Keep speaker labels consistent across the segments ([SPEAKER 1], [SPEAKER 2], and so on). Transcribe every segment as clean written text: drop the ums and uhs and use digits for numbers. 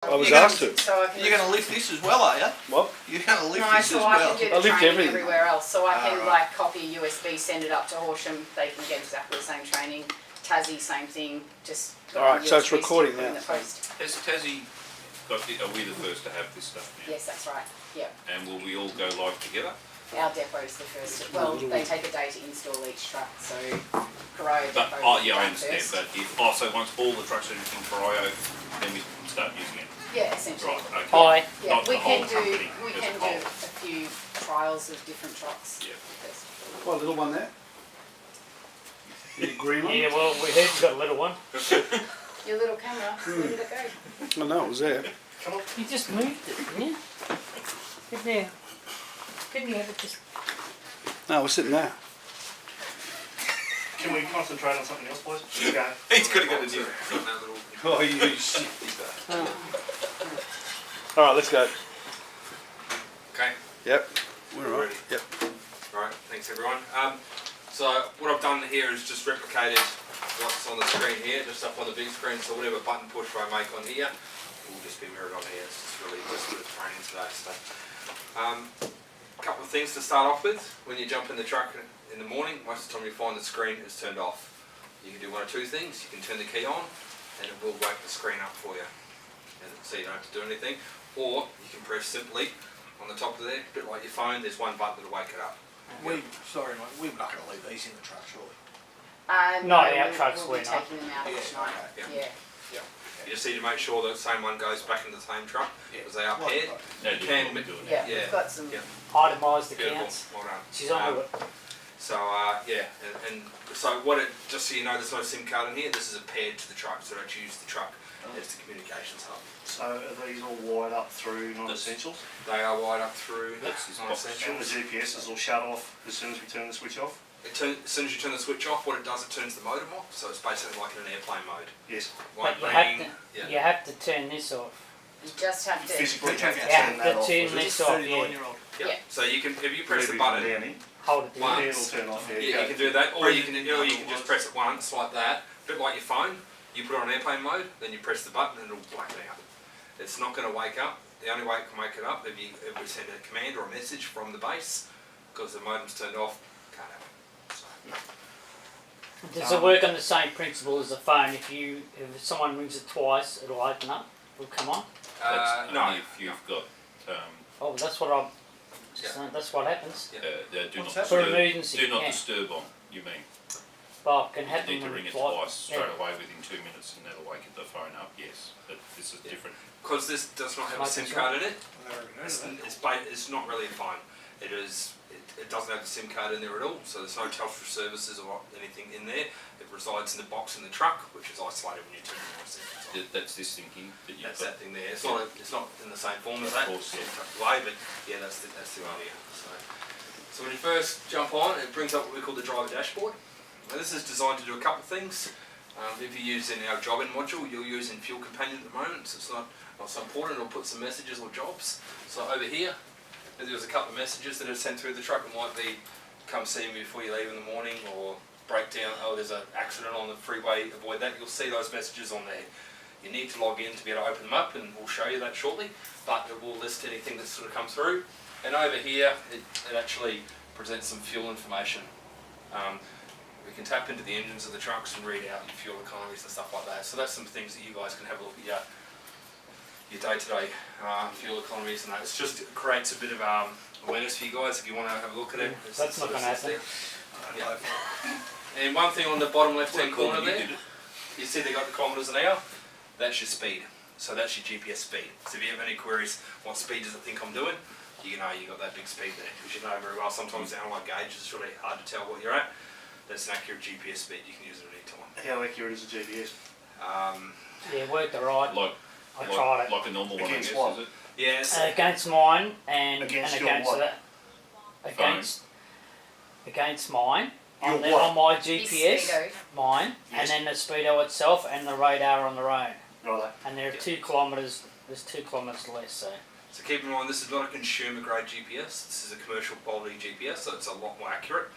[SPEAKER 1] I was asked to.
[SPEAKER 2] So I can
[SPEAKER 3] You're going to lift this as well, are you?
[SPEAKER 1] What?
[SPEAKER 3] You're going to lift
[SPEAKER 2] no,
[SPEAKER 3] this
[SPEAKER 2] so
[SPEAKER 3] as
[SPEAKER 2] I
[SPEAKER 3] well.
[SPEAKER 2] can do
[SPEAKER 1] I
[SPEAKER 2] the
[SPEAKER 1] lift
[SPEAKER 2] training
[SPEAKER 1] everything.
[SPEAKER 2] everywhere else. So I can
[SPEAKER 3] Right.
[SPEAKER 2] like copy a USB, send it up to Horsham. They can get exactly the same training. Tassie, same thing. Just
[SPEAKER 1] All right, so it's
[SPEAKER 2] USB
[SPEAKER 1] recording
[SPEAKER 2] stick, put in
[SPEAKER 1] now.
[SPEAKER 2] the post.
[SPEAKER 4] Has Tassie got are we the first to have this stuff now?
[SPEAKER 2] Yes, that's right. Yep.
[SPEAKER 4] And will we all go live together?
[SPEAKER 2] Our depot is the first. Well, they take a day to install each truck. So Corio
[SPEAKER 4] But
[SPEAKER 2] depot. will be
[SPEAKER 4] yeah, I
[SPEAKER 2] done
[SPEAKER 4] understand.
[SPEAKER 2] first.
[SPEAKER 4] But if so once all the trucks are in Corio, then we can start using it.
[SPEAKER 2] Yeah, essentially.
[SPEAKER 4] Right. Okay.
[SPEAKER 5] Hi.
[SPEAKER 2] Yeah,
[SPEAKER 4] Not
[SPEAKER 2] we
[SPEAKER 4] the whole
[SPEAKER 2] can do
[SPEAKER 4] company
[SPEAKER 2] we
[SPEAKER 4] as a
[SPEAKER 2] can do
[SPEAKER 4] whole.
[SPEAKER 2] a few trials of different trucks.
[SPEAKER 4] Yeah.
[SPEAKER 2] first.
[SPEAKER 1] What, a little one there? The green one?
[SPEAKER 5] Yeah, well, we heard you got a little one.
[SPEAKER 2] Your little camera, where did it go?
[SPEAKER 1] I know, it was there.
[SPEAKER 5] You just moved it, didn't you? Couldn't you have it just...
[SPEAKER 1] No, we're sitting there.
[SPEAKER 6] Can we concentrate on something else, boys? Okay.
[SPEAKER 4] He's got to go to the
[SPEAKER 1] Oh, you shit. All right, let's go.
[SPEAKER 7] Okay,
[SPEAKER 1] Yep. We're all right.
[SPEAKER 7] Ready.
[SPEAKER 1] Yep.
[SPEAKER 7] alright, thanks everyone. So what I've done here is just replicated what's on the screen here, just up on the big screen, so whatever button push I make on here will just be mirrored on here. It's just really just a bit of training today. So, a couple of things to start off with. When you jump in the truck in the morning, most of the time you find the screen is turned off. You can do one of two things. You can turn the key on and it will wake the screen up for you. And so you don't have to do anything. Or you can press simply on the top of there, a bit like your phone, there's one button that'll wake it up.
[SPEAKER 3] Sorry, mate, we're not going to leave these in the truck, surely.
[SPEAKER 5] No,
[SPEAKER 2] No,
[SPEAKER 5] our trucks
[SPEAKER 2] we'll be
[SPEAKER 5] we're not.
[SPEAKER 2] taking them out each night.
[SPEAKER 7] okay.
[SPEAKER 2] Yeah.
[SPEAKER 7] You just need to make sure that the same one goes back into the same truck because they are paired.
[SPEAKER 4] No,
[SPEAKER 7] You can,
[SPEAKER 4] we're doing
[SPEAKER 2] Yeah,
[SPEAKER 4] it.
[SPEAKER 7] Yeah.
[SPEAKER 2] we've got some.
[SPEAKER 7] Yeah.
[SPEAKER 5] Itemised
[SPEAKER 7] Beautiful,
[SPEAKER 5] accounts.
[SPEAKER 7] well done.
[SPEAKER 5] She's on to it.
[SPEAKER 7] So yeah, and so what it, just so you know, there's no SIM card in here. This is a paired to the truck, so don't use the truck as the communications hub.
[SPEAKER 6] So are these all wired up through non-essentials?
[SPEAKER 7] They are wired up through
[SPEAKER 4] That's his box.
[SPEAKER 6] And the GPS is all shut off as soon as we turn the switch off?
[SPEAKER 7] as soon as you turn the switch off, what it does, it turns the modem off. So it's basically like in an airplane mode.
[SPEAKER 6] Yes.
[SPEAKER 7] Won't
[SPEAKER 5] But you have
[SPEAKER 7] ring.
[SPEAKER 5] to,
[SPEAKER 7] Yeah.
[SPEAKER 5] you have to turn this off.
[SPEAKER 2] You just have to.
[SPEAKER 6] Physically have to
[SPEAKER 5] You
[SPEAKER 6] turn
[SPEAKER 5] have
[SPEAKER 6] that
[SPEAKER 5] to
[SPEAKER 6] off.
[SPEAKER 5] turn
[SPEAKER 6] is it?
[SPEAKER 5] this off, yeah.
[SPEAKER 3] 39-year-old.
[SPEAKER 7] Yeah. So you can, if you press the
[SPEAKER 6] Whatever
[SPEAKER 7] button,
[SPEAKER 6] you put down in.
[SPEAKER 5] Hold it
[SPEAKER 7] Wow.
[SPEAKER 5] there.
[SPEAKER 6] It'll turn off, yeah.
[SPEAKER 7] you can do that, or you can just press it once like that, a bit like your phone. You put it on airplane mode, then you press the button and it'll black it out. It's not going to wake up. The only way it can wake it up if we send a command or a message from the base, because the modem's turned off. Can't have it. So,
[SPEAKER 5] Does it work on the same principle as the phone? If someone rings it twice, it'll open up. It'll come on.
[SPEAKER 4] That's
[SPEAKER 7] no,
[SPEAKER 4] only if you've got
[SPEAKER 5] Oh, that's what I'm.
[SPEAKER 7] Yeah.
[SPEAKER 5] Saying. That's what happens.
[SPEAKER 4] do not
[SPEAKER 3] What's that?
[SPEAKER 5] For
[SPEAKER 4] disturb.
[SPEAKER 5] emergency.
[SPEAKER 4] Do not
[SPEAKER 5] yeah.
[SPEAKER 4] disturb on. You mean
[SPEAKER 5] Well, it can
[SPEAKER 4] you
[SPEAKER 5] happen
[SPEAKER 4] need to
[SPEAKER 5] when
[SPEAKER 4] ring
[SPEAKER 5] it's
[SPEAKER 4] it
[SPEAKER 5] like-
[SPEAKER 4] twice straight
[SPEAKER 5] yeah.
[SPEAKER 4] away within 2 minutes, and that'll wake the phone up. Yes, but this is different.
[SPEAKER 7] because this does not have a
[SPEAKER 5] Like
[SPEAKER 7] SIM
[SPEAKER 5] this
[SPEAKER 7] card in it,
[SPEAKER 3] I never even
[SPEAKER 7] it's,
[SPEAKER 3] heard of that.
[SPEAKER 7] it's not really a phone. It doesn't have the SIM card in there at all, so there's no Telstra services or anything in there. It resides in the box in the truck, which is isolated when you turn the SIM card on.
[SPEAKER 4] That's this thing here that you've
[SPEAKER 7] That's
[SPEAKER 4] got.
[SPEAKER 7] that thing there. It's not in the same form as that.
[SPEAKER 4] Of course, yeah.
[SPEAKER 7] It's tucked away, but yeah, that's the idea. So when you first jump on, it brings up what we call the driver dashboard. Now this is designed to do a couple of things. If you're using our job in module, you're using Fuel Companion at the moment, so it's not so important. It'll put some messages or jobs. So over here, there's a couple of messages that are sent through the truck. It might be, come see me before you leave in the morning, or breakdown, oh there's an accident on the freeway, avoid that. You'll see those messages on there. You need to log in to be able to open them up, and we'll show you that shortly, but it will list anything that's sort of come through. And over here, it actually presents some fuel information. We can tap into the engines of the trucks and read out your fuel economies and stuff like that. So that's some things that you guys can have a look at your day-to-day fuel economies and that. It's just, it creates a bit of awareness for you guys if you want to have a look at it. It's
[SPEAKER 5] That's not
[SPEAKER 7] sort of
[SPEAKER 5] gonna
[SPEAKER 7] sits
[SPEAKER 5] happen.
[SPEAKER 7] there. Yeah. And one thing on the bottom left-hand
[SPEAKER 4] Well,
[SPEAKER 7] corner
[SPEAKER 4] you
[SPEAKER 7] there,
[SPEAKER 4] did it.
[SPEAKER 7] you see they got the kilometres an hour. That's your speed. So that's your GPS speed. So if you have any queries, what speed does it think I'm doing? You know you got that big speed there, which you know very well. Sometimes the analog gauge is really hard to tell what you're at. That's an accurate GPS speed. You can use it at any time.
[SPEAKER 6] How accurate is the GPS?
[SPEAKER 5] Yeah, it worked alright. I tried it.
[SPEAKER 4] Like a normal one, I
[SPEAKER 6] Against
[SPEAKER 4] guess,
[SPEAKER 6] what?
[SPEAKER 4] is it?
[SPEAKER 7] Yes.
[SPEAKER 5] Against mine and
[SPEAKER 6] Against
[SPEAKER 5] and
[SPEAKER 6] your
[SPEAKER 5] against
[SPEAKER 6] what?
[SPEAKER 5] that. Against mine.
[SPEAKER 6] Your
[SPEAKER 5] On,
[SPEAKER 6] what?
[SPEAKER 5] on my
[SPEAKER 2] This
[SPEAKER 5] GPS,
[SPEAKER 2] speedo.
[SPEAKER 5] mine,
[SPEAKER 6] Yes.
[SPEAKER 5] and then the speedo itself and the radar on the road.
[SPEAKER 6] Right.
[SPEAKER 5] And they're
[SPEAKER 7] Yeah.
[SPEAKER 5] 2 kilometres. There's 2 kilometres less. So
[SPEAKER 7] So keep in mind, this is not a consumer grade GPS. This is a commercial quality GPS, so it's a lot more accurate.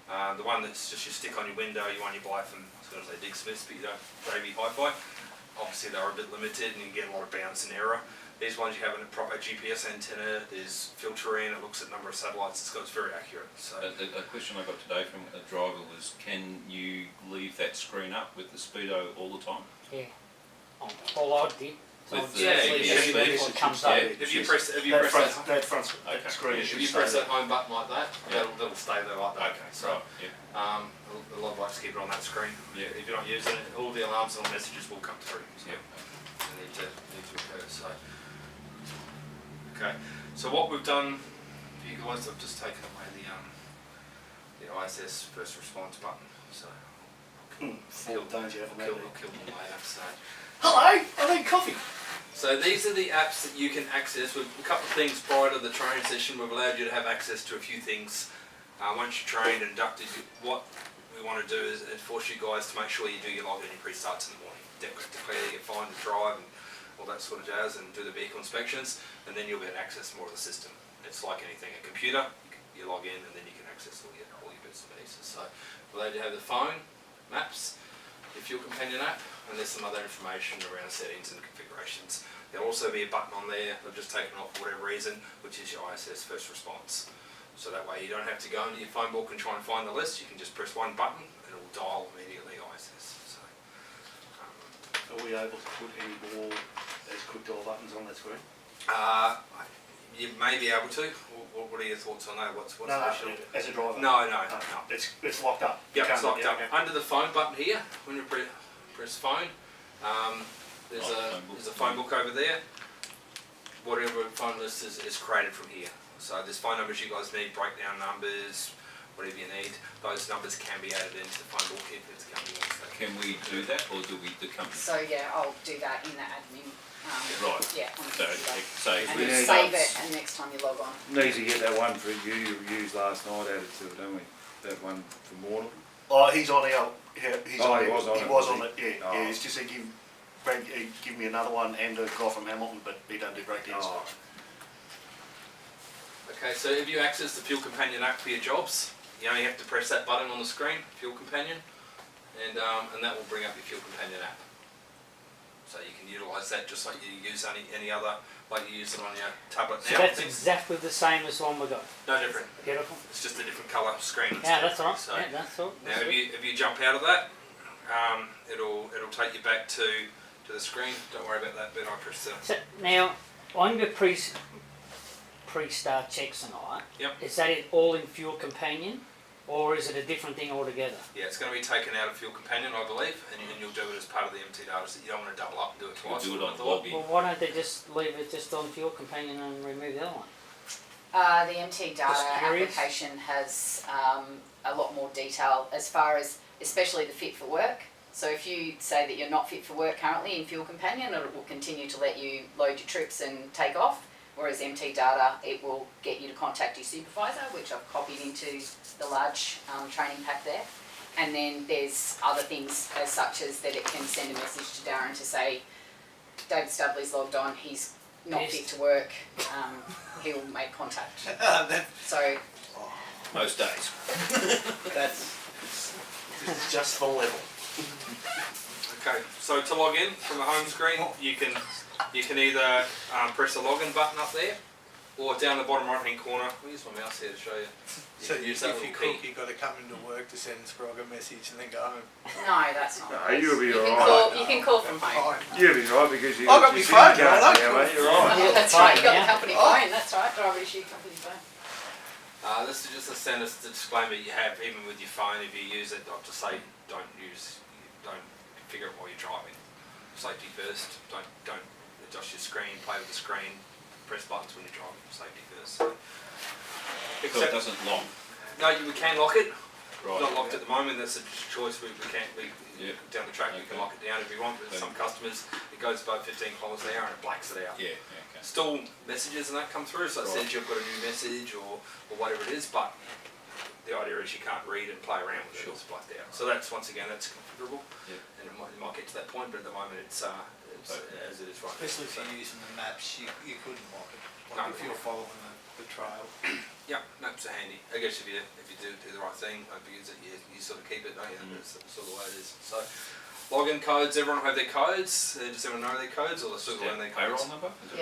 [SPEAKER 7] The one that's just you stick on your window, you only buy from, I was going to say Dig Smiths, but you don't, JB Hi-Fi. obviously they're a bit limited and you get a lot of bounce and error. These ones you have a proper GPS antenna, there's filtering, it looks at number of satellites, it's very accurate. So
[SPEAKER 4] A question I got today from a driver was, can you leave that screen up with the speedo all the time?
[SPEAKER 5] Yeah. All I did. So
[SPEAKER 4] With
[SPEAKER 5] I'll
[SPEAKER 4] the-
[SPEAKER 5] just
[SPEAKER 7] yeah,
[SPEAKER 5] leave
[SPEAKER 7] yeah,
[SPEAKER 5] it
[SPEAKER 7] yeah,
[SPEAKER 5] before it comes
[SPEAKER 4] yeah.
[SPEAKER 5] up.
[SPEAKER 7] if you press
[SPEAKER 6] That
[SPEAKER 7] that,
[SPEAKER 6] front
[SPEAKER 4] Okay.
[SPEAKER 6] screen
[SPEAKER 4] Yeah,
[SPEAKER 6] should
[SPEAKER 7] if you
[SPEAKER 6] stay
[SPEAKER 7] press
[SPEAKER 6] there.
[SPEAKER 7] that home button like that,
[SPEAKER 4] Yeah.
[SPEAKER 7] that'll stay there like that.
[SPEAKER 4] Okay,
[SPEAKER 7] So
[SPEAKER 4] right, yeah,
[SPEAKER 7] a lot of likes to keep it on that screen.
[SPEAKER 4] Yeah.
[SPEAKER 7] If you're not using it, all the alarms and messages will come through. So
[SPEAKER 4] yeah.
[SPEAKER 7] they need to occur. So okay. So what we've done for you guys, I've just taken away the ISS first response button. So
[SPEAKER 6] Four, don't you have
[SPEAKER 7] I'll kill them later. So.
[SPEAKER 3] Hello, I need coffee.
[SPEAKER 7] So these are the apps that you can access. With a couple of things prior to the training session, we've allowed you to have access to a few things. Once you're trained and inducted, what we want to do is force you guys to make sure you do your login and your pre-starts in the morning. Declare that you're fine to drive and all that sort of jazz, and do the vehicle inspections, and then you'll get access to more of the system. It's like anything, a computer, you log in and then you can access all your bits and pieces. So we're allowed to have the phone, maps, your Fuel Companion app, and there's some other information around settings and configurations. There'll also be a button on there, I've just taken off for whatever reason, which is your ISS first response. So that way you don't have to go into your phone book and try and find the list, you can just press one button and it will dial immediately ISS. So,
[SPEAKER 6] Are we able to put any more as quick dial buttons on that screen?
[SPEAKER 7] you may be able to. What are your thoughts on that? What's
[SPEAKER 6] No,
[SPEAKER 7] the issue?
[SPEAKER 6] as a driver.
[SPEAKER 7] No.
[SPEAKER 6] It's locked up. You
[SPEAKER 7] Yep, it's
[SPEAKER 6] can't-
[SPEAKER 7] locked
[SPEAKER 6] yeah,
[SPEAKER 7] up.
[SPEAKER 6] okay.
[SPEAKER 7] Under the phone button here, when you press phone, there's
[SPEAKER 4] phone
[SPEAKER 7] a phone book over there. Whatever phone list is created from here. So there's phone numbers you guys need, breakdown numbers, whatever you need. Those numbers can be added into the phone book if it's a company wants that.
[SPEAKER 4] Can we do that, or do we, the company?
[SPEAKER 2] So yeah, I'll do that in the admin.
[SPEAKER 4] Right.
[SPEAKER 2] Yeah, on the
[SPEAKER 4] So,
[SPEAKER 2] computer.
[SPEAKER 4] so if
[SPEAKER 2] And
[SPEAKER 4] we,
[SPEAKER 2] you
[SPEAKER 8] need
[SPEAKER 2] save
[SPEAKER 8] that.
[SPEAKER 2] it, and next time you log on.
[SPEAKER 8] Need to get that one for you used last night added to it, don't we? That one for Mortal.
[SPEAKER 6] Oh, he's on our. He's
[SPEAKER 8] Oh,
[SPEAKER 6] on
[SPEAKER 8] he
[SPEAKER 6] our-
[SPEAKER 8] was on
[SPEAKER 6] he
[SPEAKER 8] it,
[SPEAKER 6] was
[SPEAKER 8] was
[SPEAKER 6] on
[SPEAKER 8] he?
[SPEAKER 6] it. Yeah,
[SPEAKER 8] Oh.
[SPEAKER 6] yeah. It's just he give me another one and a guy from Hamilton, but he don't do breakdowns.
[SPEAKER 8] Oh.
[SPEAKER 7] Okay, so if you access the Fuel Companion app for your jobs, you only have to press that button on the screen, Fuel Companion, and that will bring up your Fuel Companion app. So you can utilise that just like you use any other, like you use it on your tablet
[SPEAKER 5] So
[SPEAKER 7] now.
[SPEAKER 5] that's exactly the same as the one we got.
[SPEAKER 7] No different.
[SPEAKER 5] Beautiful.
[SPEAKER 7] It's just a different colour screen.
[SPEAKER 5] Yeah, that's all right.
[SPEAKER 7] So
[SPEAKER 5] Yeah, that's all.
[SPEAKER 7] now if you jump out of that, it'll take you back to the screen. Don't worry about that bit. I press the.
[SPEAKER 5] So now, on your pre-start checks and all that,
[SPEAKER 7] Yep.
[SPEAKER 5] is that it all in Fuel Companion, or is it a different thing altogether?
[SPEAKER 7] Yeah, it's going to be taken out of Fuel Companion, I believe, and you'll do it as part of the MT data. So you don't want to double up and do it twice.
[SPEAKER 4] do it on
[SPEAKER 7] I thought.
[SPEAKER 4] login.
[SPEAKER 5] Well, why don't they just leave it just on Fuel Companion and remove the other one?
[SPEAKER 2] The MT data
[SPEAKER 5] Just curious.
[SPEAKER 2] application has a lot more detail as far as, especially the fit for work. So if you say that you're not fit for work currently in Fuel Companion, it will continue to let you load your trips and take off. Whereas MT data, it will get you to contact your supervisor, which I've copied into the large training pack there. And then there's other things as such as that it can send a message to Darren to say, David Studley's logged on, he's not
[SPEAKER 5] Yes.
[SPEAKER 2] fit to work, he will make contact. So
[SPEAKER 4] most days.
[SPEAKER 6] That's just the level.
[SPEAKER 7] Okay, so to log in from the home screen, you can either press the login button up there, or down the bottom right hand corner. I'll use my mouse here to show you.
[SPEAKER 3] So
[SPEAKER 7] can
[SPEAKER 3] if
[SPEAKER 7] use that
[SPEAKER 3] you
[SPEAKER 7] little
[SPEAKER 3] cook,
[SPEAKER 7] key.
[SPEAKER 3] you've got to come into work to send Scrog a message and then go home.
[SPEAKER 2] no, that's not.
[SPEAKER 8] No,
[SPEAKER 2] the case.
[SPEAKER 8] you'll be
[SPEAKER 2] you can
[SPEAKER 8] alright.
[SPEAKER 2] call. You can call from home.
[SPEAKER 8] You'll be right because you.
[SPEAKER 3] I've got
[SPEAKER 8] you
[SPEAKER 3] my phone,
[SPEAKER 8] see the
[SPEAKER 3] I
[SPEAKER 8] card
[SPEAKER 3] know.
[SPEAKER 8] now, mate, you're right.
[SPEAKER 2] Oh, that's right. You got
[SPEAKER 5] Yeah.
[SPEAKER 2] the company phone. That's right. Driver issue company phone.
[SPEAKER 7] This is just a standard disclaimer you have even with your phone. If you use it, not to say don't configure it while you're driving. Safety first. Don't adjust your screen. Play with the screen. Press buttons when you're driving. Safety first.
[SPEAKER 4] So it doesn't lock.
[SPEAKER 7] No, we can lock it.
[SPEAKER 4] Right.
[SPEAKER 7] Not locked at the moment. That's a choice. We can't.
[SPEAKER 4] Yeah.
[SPEAKER 7] Down the track, you can
[SPEAKER 4] Okay.
[SPEAKER 7] lock it down if you want. But some customers, it goes above 15 kilometres an hour and it blacks it out.
[SPEAKER 4] Yeah, okay.
[SPEAKER 7] Still messages and that come through, so it
[SPEAKER 4] Right.
[SPEAKER 7] says you've got a new message or whatever it is, but the idea is you can't read and play around with it,
[SPEAKER 4] Sure.
[SPEAKER 7] it's blacked out. So that's, once again, that's configurable,
[SPEAKER 4] Yeah.
[SPEAKER 7] and it might get to that point, but at the moment it's as it is right now.
[SPEAKER 3] Especially if
[SPEAKER 7] So,
[SPEAKER 3] you're using the maps, you couldn't lock it.
[SPEAKER 7] No.
[SPEAKER 3] Like if you're following the trail.
[SPEAKER 7] yeah, maps are handy. I guess if you do the right thing, if you use it, you sort of keep it, don't you? That's sort of the way it is. So, Login codes, everyone will have their codes. Does everyone know their codes or they still
[SPEAKER 4] Is that
[SPEAKER 7] learn their
[SPEAKER 4] payroll
[SPEAKER 7] codes?
[SPEAKER 4] number? Is it
[SPEAKER 2] Yeah.